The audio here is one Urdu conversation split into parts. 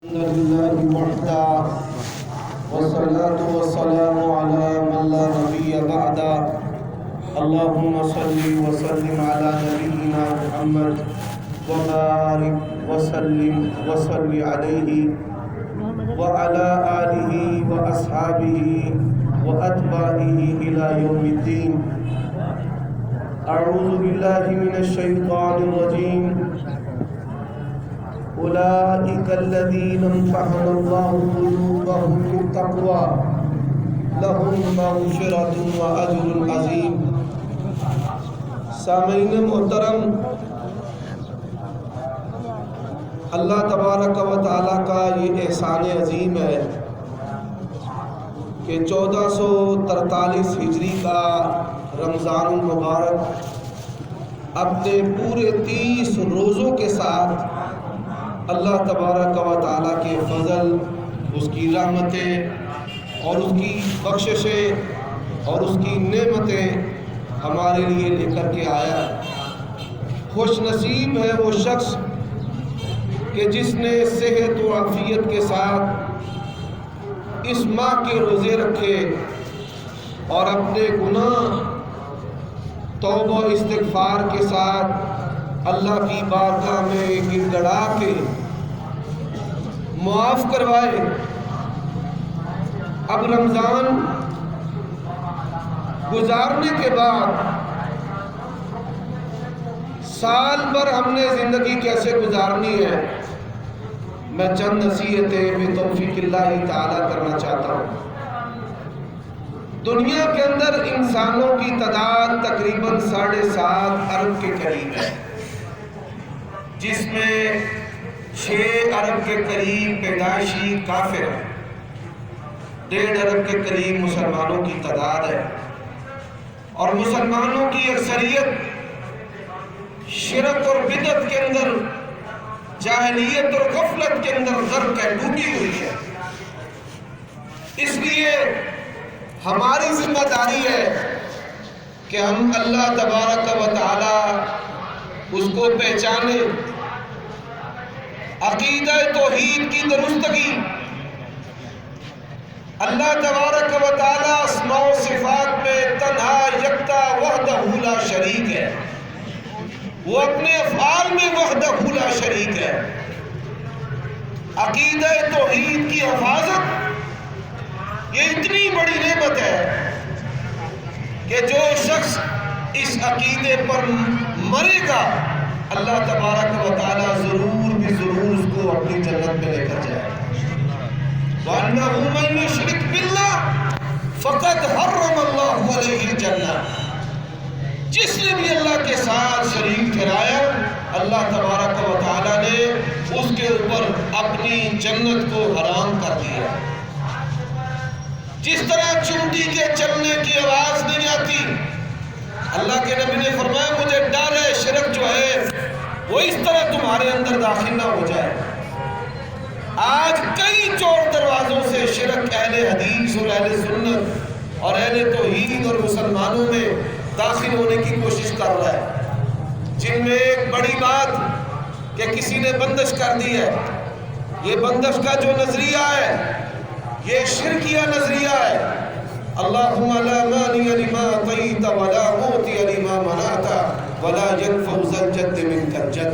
الحمد لله وحده والصلاة والسلام على من لا نبي بعده اللهم صل وسلم على نبينا محمد وبارك وسلم وصل عليه وعلى آله وأصحابه وأتباعه إلى يوم الدين. أعوذ بالله من الشيطان الرجيم. أولئك الذين امتحن الله قلوبهم للتقوى لهم مغفرة وأجر عظيم. سامعین محترم، اللہ تبارک و تعالیٰ کا یہ احسان عظیم ہے کہ 1443 ہجری کا رمضان المبارک اپنے پورے 30 روزوں کے ساتھ اللہ تبارک و تعالیٰ کے فضل، اس کی رحمتیں اور اس کی بخششیں اور اس کی نعمتیں ہمارے لیے لے کر کے آیا. خوش نصیب ہے وہ شخص کہ جس نے صحت و عافیت کے ساتھ اس ماہ کے روزے رکھے اور اپنے گناہ توبہ و استغفار کے ساتھ اللہ کی بارگاہ میں گر گڑا کے معاف کروائے. اب رمضان گزارنے کے بعد سال بھر ہم نے زندگی کیسے گزارنی ہے، میں چند نصیحتیں بتوفیق اللہ تعالیٰ کرنا چاہتا ہوں. دنیا کے اندر انسانوں کی تعداد تقریباً 7.5 ارب کے قریب ہے، جس میں 6 ارب کے قریب پیدائشی کافر ہیں، 1.5 ارب کے قریب مسلمانوں کی تعداد ہے. اور مسلمانوں کی اکثریت شرک اور بدعت کے اندر، جاہلیت اور غفلت کے اندر غرق ہے، ڈوبی ہوئی ہے. اس لیے ہماری ذمہ داری ہے کہ ہم اللہ تبارک و تعالی اس کو پہچانے، عقیدہ توحید کی درستگی. اللہ تبارک و تعالی اسماء و صفات میں تنہا یکتا وحدہ لا شریک ہے، وہ اپنے افعال میں وحدہ لا شریک ہے. عقیدہ توحید کی حفاظت یہ اتنی بڑی نعمت ہے کہ جو شخص اس عقیدے پر مرے گا اللہ تبارک و تعالی ضرور بھی ضرور اس کو اپنی جنت میں لے کر جائے. وَأَنَّهُ مَن يُشْرِكْ بِاللَّهِ فَقَدْ حَرَّمَ اللَّهُ عَلَيْهِ الْجَنَّةَ. جس نے بھی اللہ کے ساتھ شریک ٹھہرایا اللہ تبارک و تعالی نے اس کے اوپر اپنی جنت کو حرام کر دیا. جس طرح چونٹی کے چلنے کی آواز نہیں آتی، اللہ کے نبی نے فرمایا مجھے ڈر ہے شرک جو ہے وہ اس طرح تمہارے اندر داخل نہ ہو جائے. آج کئی چور دروازوں سے شرک اہل حدیث اور اہل سنت اور اہل توحید اور مسلمانوں میں داخل ہونے کی کوشش کر رہا ہے، جن میں ایک بڑی بات کہ کسی نے بندش کر دی ہے. یہ بندش کا جو نظریہ ہے یہ شرکیہ نظریہ ہے. اللہم لا مانع لما اعطیت ولا معطی لما منعت ولا ينفع ذا الجد منک الجد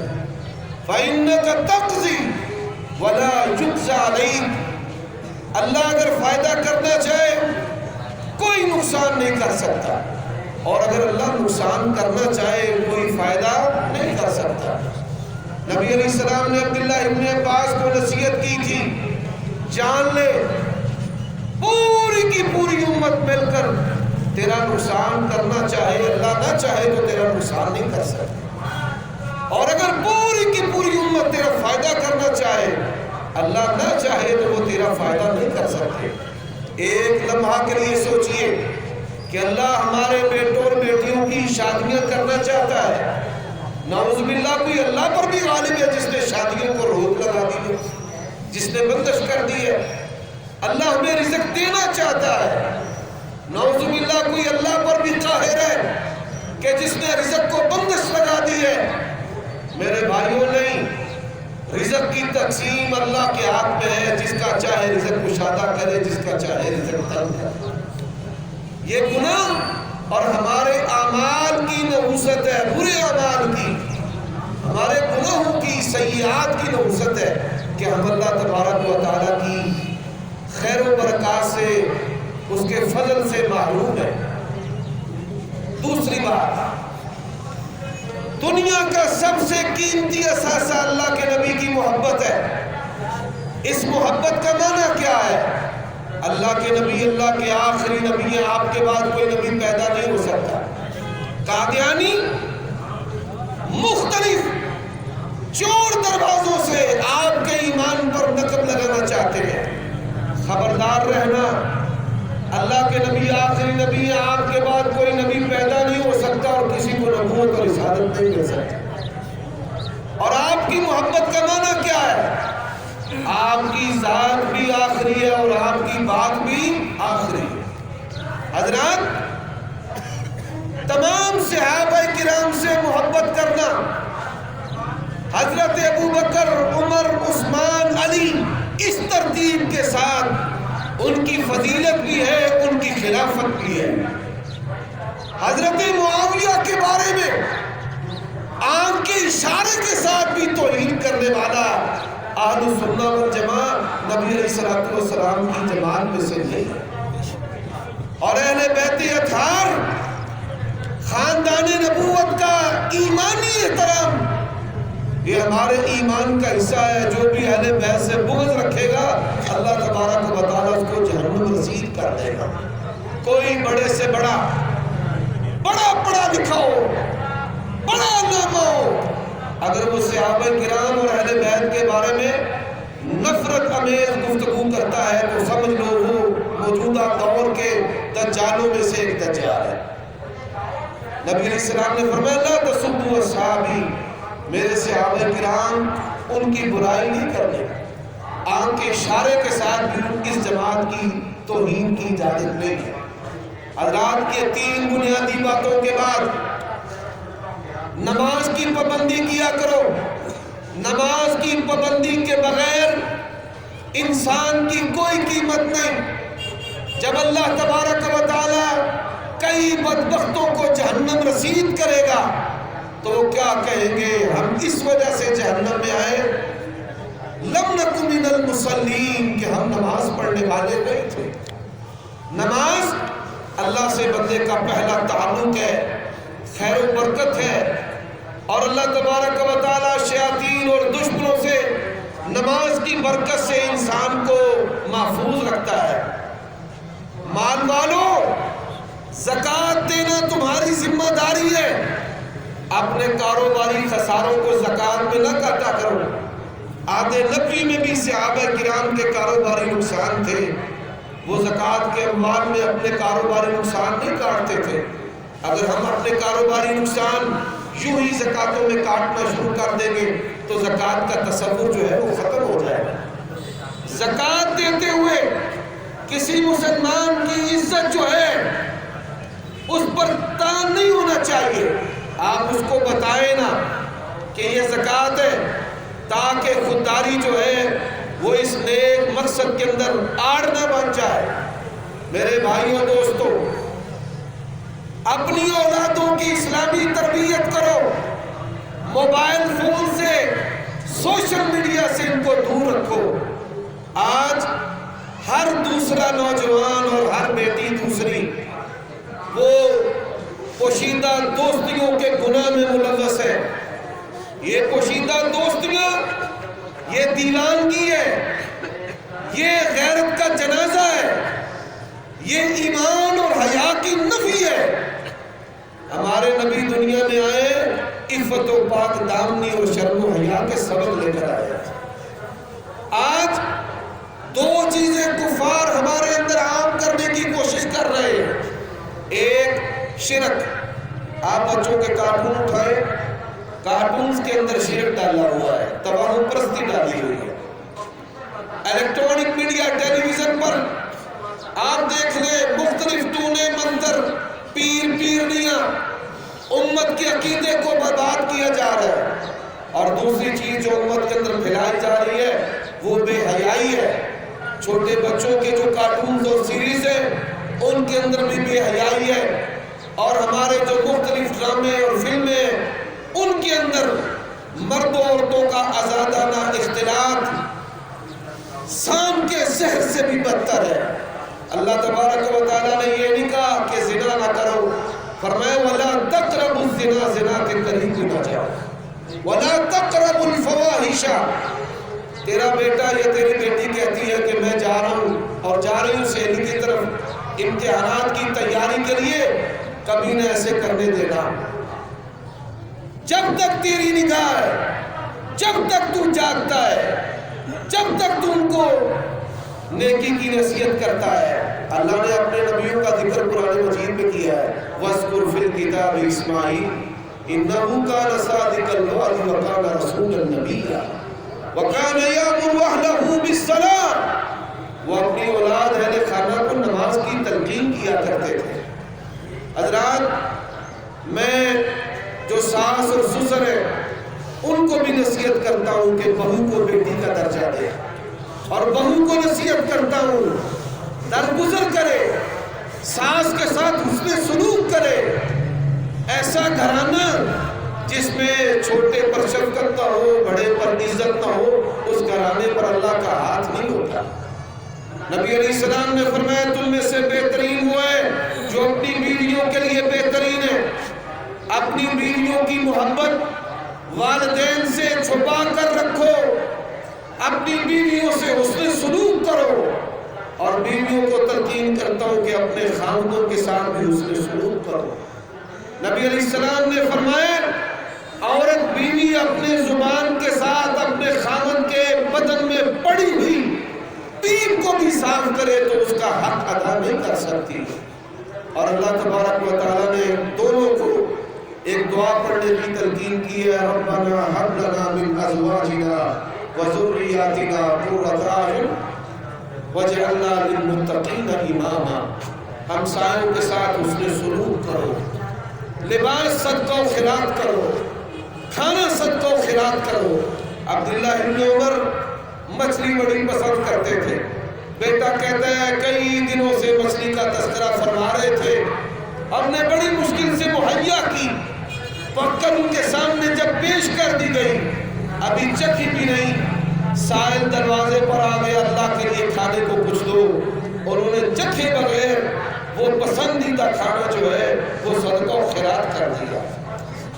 فإنک تقضی ولا یجزی علیک. اللہ اگر فائدہ کرنا چاہے کوئی نقصان نہیں کر سکتا، اور اگر اللہ نقصان کرنا چاہے کوئی فائدہ نہیں کر سکتا. نبی علیہ السلام نے عبداللہ ابن عباس کو نصیحت کی تھی، جان لے پوری کی پوری امت مل کر تیرا نقصان کرنا چاہے اللہ نہ چاہے تو تیرا نقصان نہیں کر سکتی، اور اگر پوری کی پوری امت تیرا فائدہ کرنا چاہے اللہ نہ چاہے تو وہ تیرا فائدہ نہیں کر سکتے. ایک لمحہ کے لیے سوچئے کہ اللہ ہمارے بیٹوں اور بیٹیوں کی شادیاں کرنا چاہتا ہے، نعوذ باللہ کوئی اللہ پر بھی غالب ہے جس نے شادیوں کو روک لگا دی ہے، جس نے بندش کر دی ہے. اللہ ہمیں رزق دینا چاہتا ہے، نعوذ باللہ کوئی اللہ پر بھی قاہر ہے کہ جس نے رزق کو بندش لگا دی ہے. میرے بھائیوں نہیں، رزق کی تقسیم اللہ کے ہاتھ میں ہے، جس کا چاہے رزق کشادہ کرے، جس کا چاہے رزق تنگ کرے۔ یہ گناہ اور ہمارے اعمال کی نحوست ہے، برے اعمال کی، ہمارے گناہوں کی، سیئات کی نحوست ہے کہ ہم اللہ تبارک و تعالیٰ کی خیر و برکات سے، اس کے فضل سے محروم ہیں۔ دوسری بات، دنیا کا سب سے قیمتی اثاثہ اللہ کے نبی کی محبت ہے۔ اس محبت کا معنی کیا ہے؟ اللہ کے نبی اللہ کے آخری نبی ہیں، آپ کے بعد کوئی نبی پیدا نہیں ہو سکتا۔ قادیانی مختلف چور دروازوں سے آپ کے ایمان پر نقب لگانا چاہتے ہیں۔ خبردار رہنا، اللہ کے نبی آخری نبی ہیں، آپ کے بعد کوئی نبی پیدا نہیں ہو سکتا اور کسی کو نبوت اور رسالت نہیں مل سکتی۔ اور آپ کی محبت کا معنی کیا ہے؟ آپ کی ذات بھی آخری ہے اور آپ کی بات بھی آخری ہے۔ حضرات، تمام صحابہ کرام سے محبت کرنا، حضرت ابوبکر، عمر، عثمان، علی، اس ترتیب کے ساتھ ان کی فضیلت بھی ہے، ان کی خلافت بھی ہے۔ حضرت معاویہ کے بارے میں آنکھ کے اشارے کے ساتھ بھی توہین کرنے والا اہل سنہ والجماعت نبی علیہ الصلوۃ والسلام کی جماعت میں سے نہیں ہے۔ اور اہل بیت اطہار، خاندان نبوت کا ایمانی احترام، یہ ہمارے ایمان کا حصہ ہے۔ جو بھی اہل بیت سے بغض رکھے گا، اللہ تبارک و تعالیٰ اس کو جہنم رسید کر دے گا۔ کوئی بڑے سے بڑا پڑھا لکھا ہو، بڑا نامہ ہو، اگر وہ صحابہ کرام اور اہل بیت کے بارے میں نفرت امیز گفتگو کرتا ہے تو سمجھ لو وہ موجودہ دور کے دجالوں میں سے ایک دجال ہے۔ نبی علیہ السلام نے فرمایا لا تسبوا اصحابی، میرے صحابہ کرام ان کی برائی نہیں کرنے، آنکھ کے اشارے کے ساتھ بھی اس جماعت کی توہین کی اجازت نہیں ہے۔ حضرات، کے تین بنیادی باتوں کے بعد نماز کی پابندی کیا کرو۔ نماز کی پابندی کے بغیر انسان کی کوئی قیمت نہیں۔ جب اللہ تبارک و تعالی کئی بدبختوں کو جہنم رسید کرے گا تو وہ کیا کہیں گے؟ ہم اس وجہ سے جہنم میں آئے، لم نک من المصلین، کہ ہم نماز پڑھنے والے نہیں تھے۔ نماز اللہ سے بندے کا پہلا تعلق ہے، خیر و برکت ہے، اور اللہ تبارک و تعالیٰ شیاطین اور دشمنوں سے نماز کی برکت سے انسان کو محفوظ رکھتا ہے۔ مال والو، زکوٰۃ دینا تمہاری ذمہ داری ہے۔ اپنے کاروباری خساروں کو زکوٰۃ میں نہ کاٹا کرو۔ عہد نبوی میں بھی صحابہ کرام کے کاروباری نقصان تھے، وہ زکوٰۃ کے اموال میں اپنے کاروباری نقصان نہیں کاٹتے تھے۔ اگر ہم اپنے کاروباری نقصان یوں ہی زکوٰۃوں میں کاٹنا شروع کر دیں گے تو زکوٰۃ کا تصور جو ہے وہ ختم ہو جائے گا۔ زکوٰۃ دیتے ہوئے کسی مسلمان کی عزت جو ہے اس پر تان نہیں ہونا چاہیے۔ آپ اس کو بتائیں نا کہ یہ زکوٰۃ ہے، تاکہ خودداری جو ہے وہ اس نیک مقصد کے اندر آڑ نہ بن جائے۔ میرے بھائیوں، دوستوں، اپنی اولادوں کی اسلامی تربیت کرو۔ موبائل فون سے، سوشل میڈیا سے ان کو دور رکھو۔ آج ہر دوسرا نوجوان اور ہر بیٹی دوسری وہ پوشیدہ دوستیوں کے گناہ میں ملوث ہے۔ یہ پوشیدہ دوستیاں، یہ دیوانگی ہے، یہ غیرت کا جنازہ ہے، یہ ایمان اور حیا کی نفی ہے۔ ہمارے نبی دنیا میں آئے عفت و پاک دامنی اور شرم و حیا کے سبق لے کر آئے۔ آج دو چیزیں کفار ہمارے اندر عام کرنے کی کوشش کر رہے ہیں۔ ایک شرک، آپ بچوں کے کارٹون اٹھائے، کارٹونز کے اندر شرک ڈالا ہوا ہے، توہم پرستی ڈالی ہوئی ہے۔ الیکٹرانک میڈیا، ٹیلی ویژن پر آپ دیکھ لیں مختلف ٹونے منظر، پیرنیاں، امت کے عقیدے کو برباد کیا جا رہا ہے۔ اور دوسری چیز جو امت کے اندر پھیلائی جا رہی ہے وہ بے حیائی ہے. چھوٹے بچوں کے جو کارٹونز اور سیریز ہیں ان کے اندر بھی بے حیائی ہے، اور ہمارے جو مختلف ڈرامے اور فلمیں ہیں ان کے اندر مرد و عورتوں کا آزادانہ اختلاط سام کے زہر سے بھی بدتر ہے. اللہ تبارک و تعالیٰ نے یہ نہیں کہا کہ زنا نہ کرو، فرمایا وَلَا تَقْرَبُوا الزِّنَا، زنا کے قریب بھی نہ جاؤ. وَلَا تَقْرَبُوا الْفَوَاحِشَ، تیرا بیٹا یا تیری بیٹی کہتی ہے کہ میں جا رہا ہوں اور جا رہی ہوں سہیلی کی طرف امتحانات کی تیاری کے لیے، کبھی نہ ایسے کرنے دینا. جب تک تیری نگاہ ہے، جب تک تو جاگتا ہے، جب تک تو ان کو نیکی کی نصیحت کرتا ہے. اللہ نے اپنے نبیوں کا ذکر قرآن مجید میں کیا ہے، وَاذْكُرْ فِي الْكِتَابِ إِسْمَاعِيلَ إِنَّهُ كَانَ صَادِقَ الْوَعْدِ وَكَانَ رَسُولًا نَبِيًّا وَكَانَ يَأْمُرُ أَهْلَهُ بِالصَّلَاةِ، وہ اپنی اولاد اہل خانہ کو نماز کی تلقین کیا کرتے تھے. حضرات، میں جو ساس اور سسر ہیں ان کو بھی نصیحت کرتا ہوں کہ بہو کو بیٹی کا درجہ دے، اور بہو کو نصیحت کرتا ہوں درگزر کرے، ساس کے ساتھ حسن سلوک کرے. ایسا گھرانہ جس میں چھوٹے پر شفقت نہ ہو، بڑے پر عزت نہ ہو، اس گھرانے پر اللہ کا ہاتھ نہیں ہوتا. نبی علیہ السلام نے فرمایا تم میں سے بہترین وہ ہے جو اپنی بیویوں کے لیے بہترین ہے. اپنی بیویوں کی محبت والدین سے چھپا کر رکھو، اپنی بیویوں سے حسن سلوک کرو، اور بیویوں کو تلقین کرتا ہوں کہ اپنے خاندوں کے ساتھ بھی حسن سلوک کرو. نبی علیہ السلام نے فرمایا عورت بیوی اپنے زبان کے ساتھ اپنے خاوند کے بدن میں پڑی ہوئی تین کو بھی صاف کرے تو اس کا حق ادا نہیں کر سکتی. اور اللہ تبارک و تعالیٰ نے دونوں کو ایک دعا پڑھنے کی تلقین کی ہے، ربنا هب لنا من ازواجنا وذرياتنا قرة اعین واجعلنا للمتقین اماما. ہمسایوں کے ساتھ حسن سلوک کرو، لباس صدقہ و خیرات کرو، کھانا صدقہ و خیرات کرو. عبداللہ ابن عمر مچھلی بڑی پسند کرتے تھے. بیٹا کہتا ہے کئی دنوں سے مچھلی کا تذکرہ فرما رہے تھے، ہم نے بڑی مشکل سے مہیا کی، پک کر ان کے سامنے جب پیش کر دی گئی ابھی چکھی بھی نہیں. سائل دروازے پر آ گئے، اللہ کے لیے کھانے کو کچھ دو، اور انہیں چکھے بغیر وہ پسندیدہ کھانا جو ہے وہ صدقہ و خیرات کر دیا.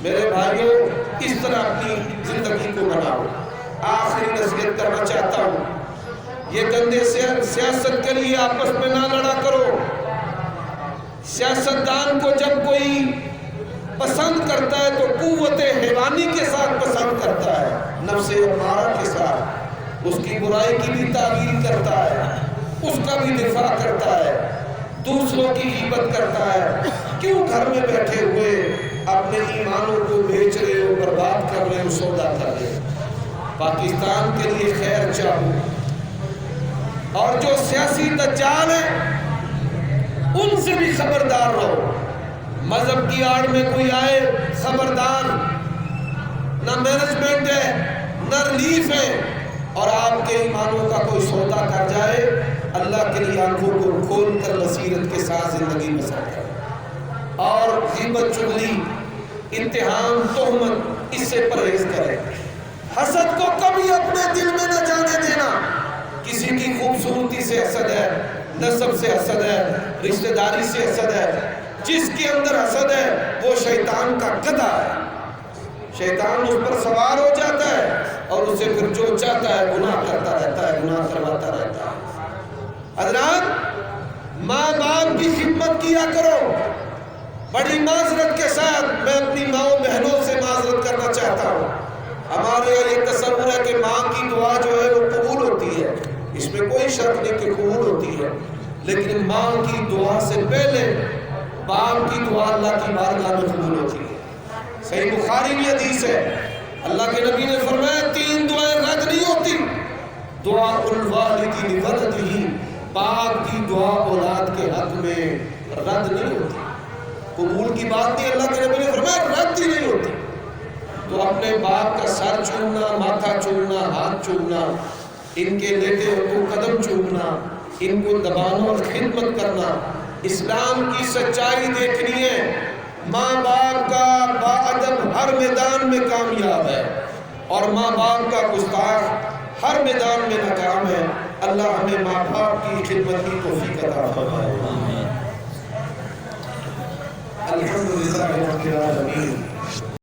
میرے بھائیوں، اس طرح اپنی زندگی کو بناؤ. آخری نصیحت کرنا چاہتا ہوں، یہ گندے سیاست کے لیے آپس میں نہ لڑا کرو. سیاستدان کو جب کوئی پسند کرتا ہے تو قوت حیوانی کے ساتھ پسند کرتا ہے، نفس امارہ کے ساتھ، اس کی برائی کی بھی تعبیر کرتا ہے، اس کا بھی دفاع کرتا ہے، دوسروں کی غیبت کرتا ہے. کیوں گھر میں بیٹھے ہوئے اپنے ایمانوں کو بیچ رہے ہو، برباد کر رہے ہو، سودا کر رہے ہو؟ پاکستان کے لیے خیر چاہو. اور جو سیاسی دجال ہیں ان سے بھی خبردار رہو. مذہب کی آڑ میں کوئی آئے، خبردار. نہ مینجمنٹ ہے نہ ریلیف ہے، اور آپ کے ایمانوں کا کوئی سودا کر جائے، اللہ کے لیے آنکھوں کو کھول کر بصیرت کے ساتھ زندگی بسر کرے. اور غیبت، چغلی، اتہام، تہمت، اس سے پرہیز کرے. حسد کو کبھی اپنے دل میں نہ جانے دینا. کسی کی خوبصورتی سے حسد ہے، نسب سے حسد ہے، رشتہ داری سے حسد ہے. جس کے اندر حسد ہے وہ شیطان کا گدھا ہے. شیطان اس پر سوار ہو جاتا ہے اور اسے پھر جو چاہتا ہے گناہ کرتا رہتا ہے، گناہ کرواتا رہتا ہے. حضرات، ماں باپ کی خدمت کیا کرو. بڑی معذرت کے ساتھ میں اپنی ماں بہنوں سے معذرت کرنا چاہتا ہوں. ہمارے یہ تصور ہے کہ ماں کی دعا جو ہے وہ قبول ہوتی ہے، اس میں کوئی شک نہیں کہ قبول ہوتی ہے، لیکن ماں کی دعا سے پہلے باپ کی دعا اللہ کی بارگاہ میں قبول ہوتی ہے. صحیح بخاری میں حدیث ہے، اللہ کے نبی نے فرمایا 3 دعائیں رد نہیں ہوتی. دعا الوالد لولدہ، باپ کی دعا اولاد کے حق میں رد نہیں ہوتی. قبول کی بات نہیں، اللہ کے نبی نے فرمایا رد ہی نہیں ہوتی. تو اپنے باپ کا سر چومنا، ماتھا چومنا، ہاتھ چومنا، ان کے لیٹے کو قدم چومنا، ان کو دبانا اور خدمت کرنا، اسلام کی سچائی دیکھنی ہے۔ ماں باپ کا با ادب ہر میدان میں کامیاب ہے اور ماں باپ کا گستاخ ہر میدان میں ناکام ہے۔ اللہ ہمیں ماں باپ کی خدمت کی توفیق عطا فرمائے۔ الحمدللہ رب العالمین۔